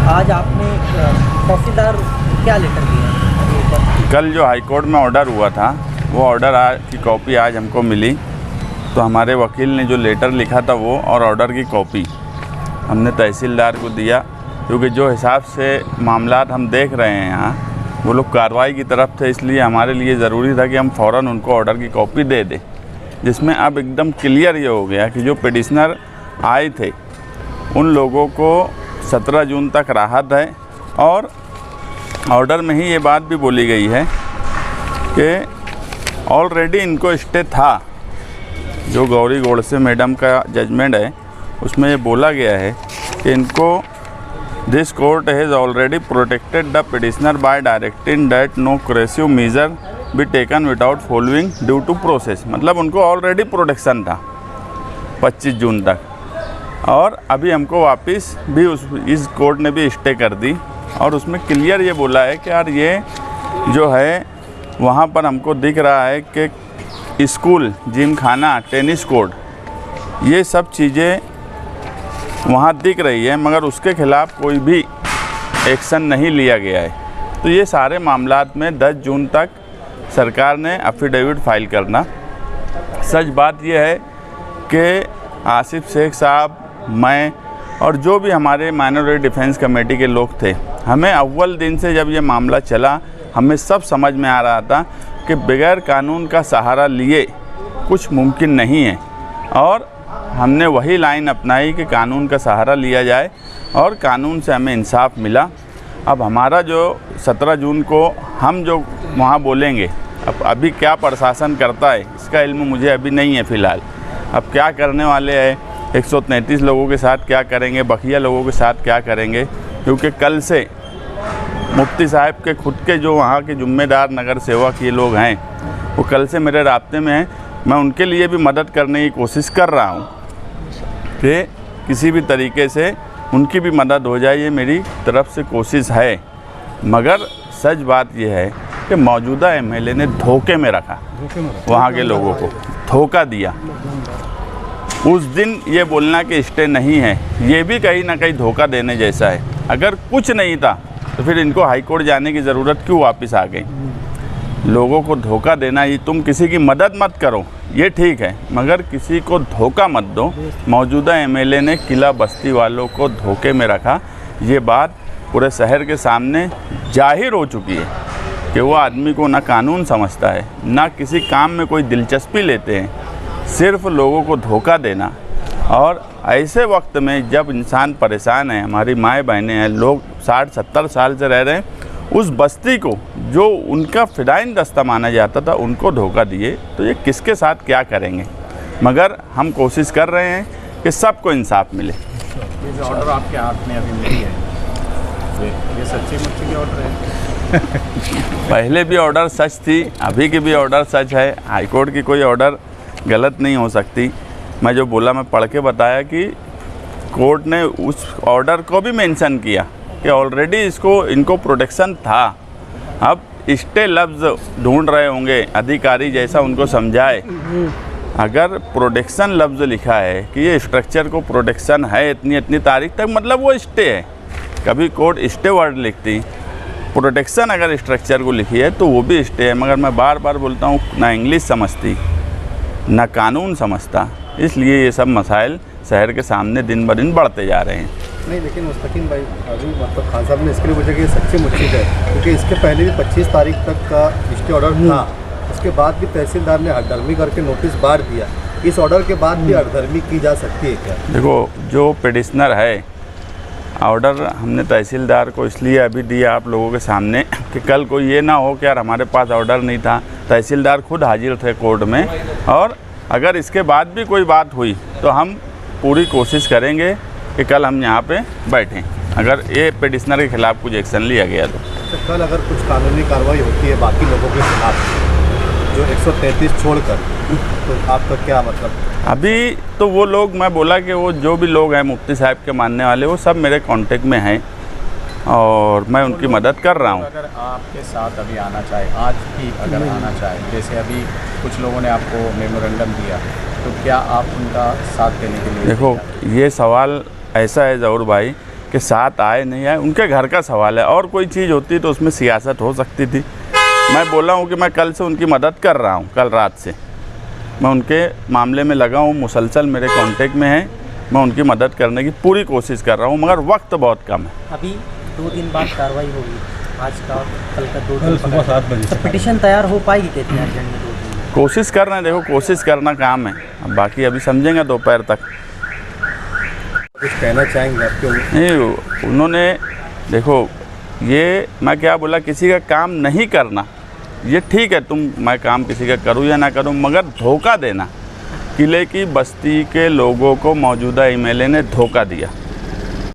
आज आपने तहसीलदार क्या लेटर दिया? कल जो हाईकोर्ट में ऑर्डर हुआ था वो ऑर्डर की कॉपी आज हमको मिली, तो हमारे वकील ने जो लेटर लिखा था वो और ऑर्डर की कॉपी हमने तहसीलदार को दिया, क्योंकि जो हिसाब से मामलात हम देख रहे हैं यहाँ वो लोग कार्रवाई की तरफ थे, इसलिए हमारे लिए ज़रूरी था कि हम फ़ौरन उनको ऑर्डर की कॉपी दे दें, जिसमें अब एकदम क्लियर ये हो गया कि जो पिटिशनर आए थे उन लोगों को 17 जून तक राहत है। और ऑर्डर में ही ये बात भी बोली गई है कि ऑलरेडी इनको स्टे था। जो गौरी गोडसे मैडम का जजमेंट है उसमें ये बोला गया है कि इनको this court has already protected the petitioner by directing that no coercive measure be taken without following due to process. मतलब उनको ऑलरेडी प्रोटेक्शन था 25 जून तक, और अभी हमको वापस भी इस कोर्ट ने भी स्टे कर दी। और उसमें क्लियर ये बोला है कि यार ये जो है वहाँ पर हमको दिख रहा है कि स्कूल, जिम खाना, टेनिस कोर्ट, ये सब चीज़ें वहाँ दिख रही है, मगर उसके ख़िलाफ़ कोई भी एक्शन नहीं लिया गया है। तो ये सारे मामलात में 10 जून तक सरकार ने एफिडेविट फाइल करना। सच बात यह है कि आसिफ शेख साहब, मैं और जो भी हमारे माइनॉरिटी डिफेंस कमेटी के लोग थे, हमें अव्वल दिन से जब ये मामला चला हमें सब समझ में आ रहा था कि बगैर कानून का सहारा लिए कुछ मुमकिन नहीं है, और हमने वही लाइन अपनाई कि कानून का सहारा लिया जाए और कानून से हमें इंसाफ मिला। अब हमारा जो 17 जून को हम जो वहाँ बोलेंगे, अब अभी क्या प्रशासन करता है इसका इल्म मुझे अभी नहीं है फ़िलहाल। अब क्या करने वाले हैं, 133 लोगों के साथ क्या करेंगे, बखिया लोगों के साथ क्या करेंगे, क्योंकि कल से मुफ्ती साहब के खुद के जो वहाँ के ज़िम्मेदार नगर सेवक ये लोग हैं वो कल से मेरे राब्ते में हैं। मैं उनके लिए भी मदद करने की कोशिश कर रहा हूँ कि किसी भी तरीके से उनकी भी मदद हो जाए, ये मेरी तरफ से कोशिश है। मगर सच बात यह है कि मौजूदा एमएलए ने धोखे में रखा, वहाँ के लोगों को धोखा दिया। उस दिन ये बोलना कि स्टे नहीं है, ये भी कहीं ना कहीं धोखा देने जैसा है। अगर कुछ नहीं था तो फिर इनको हाई कोर्ट जाने की ज़रूरत क्यों वापस आ गई। लोगों को धोखा देना, ये तुम किसी की मदद मत करो ये ठीक है, मगर किसी को धोखा मत दो। मौजूदा एमएलए ने किला बस्ती वालों को धोखे में रखा। ये बात पूरे शहर के सामने जाहिर हो चुकी है कि वो आदमी को ना कानून समझता है, ना किसी काम में कोई दिलचस्पी लेते हैं, सिर्फ लोगों को धोखा देना। और ऐसे वक्त में जब इंसान परेशान है, हमारी माएँ बहनें हैं, लोग 60-70 साल से रह रहे हैं, उस बस्ती को जो उनका फिदाइन दस्ता माना जाता था उनको धोखा दिए, तो ये किसके साथ क्या करेंगे। मगर हम कोशिश कर रहे हैं कि सबको इंसाफ मिले। ये जो ऑर्डर आपके हाथ में अभी मिली है, ये सच्ची मुच्ची की ऑर्डर है? पहले भी ऑर्डर सच थी, अभी की भी ऑर्डर सच है। हाईकोर्ट की कोई ऑर्डर गलत नहीं हो सकती। मैं जो बोला मैं पढ़ के बताया कि कोर्ट ने उस ऑर्डर को भी मेंशन किया कि ऑलरेडी इनको प्रोटेक्शन था। अब स्टे लफ्ज़ ढूंढ रहे होंगे अधिकारी, जैसा उनको समझाए। अगर प्रोटेक्शन लफ्ज़ लिखा है कि ये स्ट्रक्चर को प्रोटेक्शन है इतनी तारीख तक, मतलब वो स्टे है। कभी कोर्ट स्टे वर्ड लिखती, प्रोटेक्शन अगर स्ट्रक्चर को लिखी है तो वो भी स्टे है। मगर मैं बार बार बोलता हूँ, ना इंग्लिश समझती ना कानून समझता, इसलिए ये सब मसाइल शहर के सामने दिन ब दिन बढ़ते जा रहे हैं। नहीं, लेकिन मुस्तकीम भाई अभी मतलब खान साहब ने इसके लिए पूछा कि ये सच्ची मुच्ची है, क्योंकि इसके पहले भी 25 तारीख तक का स्टे ऑर्डर था। उसके बाद भी तहसीलदार ने हड़धर्मी करके नोटिस बार दिया। इस ऑर्डर के बाद भी हड़धर्मी की जा सकती है क्या? देखो, जो पिटिशनर है, ऑर्डर हमने तहसीलदार को इसलिए अभी दिया आप लोगों के सामने कि कल को ये ना हो कि यार हमारे पास ऑर्डर नहीं था। तहसीलदार खुद हाजिर थे कोर्ट में, और अगर इसके बाद भी कोई बात हुई तो हम पूरी कोशिश करेंगे कि कल हम यहाँ पे बैठें, अगर ये पिटिशनर के खिलाफ़ कुछ एक्शन लिया गया तो। कल अगर कुछ कानूनी कार्रवाई होती है बाकी लोगों के खिलाफ, जो 133 छोड़कर, तो आपका क्या मतलब? अभी तो वो लोग, मैं बोला कि वो जो भी लोग हैं मुफ्ती साहब के मानने वाले, वो सब मेरे कांटेक्ट में हैं और मैं उनकी मदद कर रहा हूँ। अगर आपके साथ अभी आना चाहे, आज ही अगर आना चाहे, जैसे अभी कुछ लोगों ने आपको मेमोरेंडम दिया, तो क्या आप उनका साथ देने के लिए? देखो, ये सवाल ऐसा है ज़हूर भाई कि कि साथ आए नहीं आए उनके घर का सवाल है, और कोई चीज़ होती तो उसमें सियासत हो सकती थी। मैं बोला हूँ कि मैं कल से उनकी मदद कर रहा हूँ, कल रात से मैं उनके मामले में लगा हूँ, मुसलसल मेरे कांटेक्ट में है, मैं उनकी मदद करने की पूरी कोशिश कर रहा हूँ, मगर वक्त बहुत कम है। अभी 2 दिन बाद कार्रवाई होगी, आज का और कल का 2 दिन कल सुबह 7 बजे तो पिटीशन तैयार हो पाएगी कितने अर्जेंट में 2 दिन? कोशिश कर रहे हैं, देखो कोशिश करना काम है, अब बाकी अभी समझेंगे दोपहर तक। कुछ कहना चाहेंगे आपके? नहीं, उन्होंने देखो ये मैं क्या बोला, किसी का काम नहीं करना ये ठीक है, मैं काम किसी का करूँ या ना करूँ, मगर धोखा देना, किले की बस्ती के लोगों को मौजूदा एमएलए ने धोखा दिया।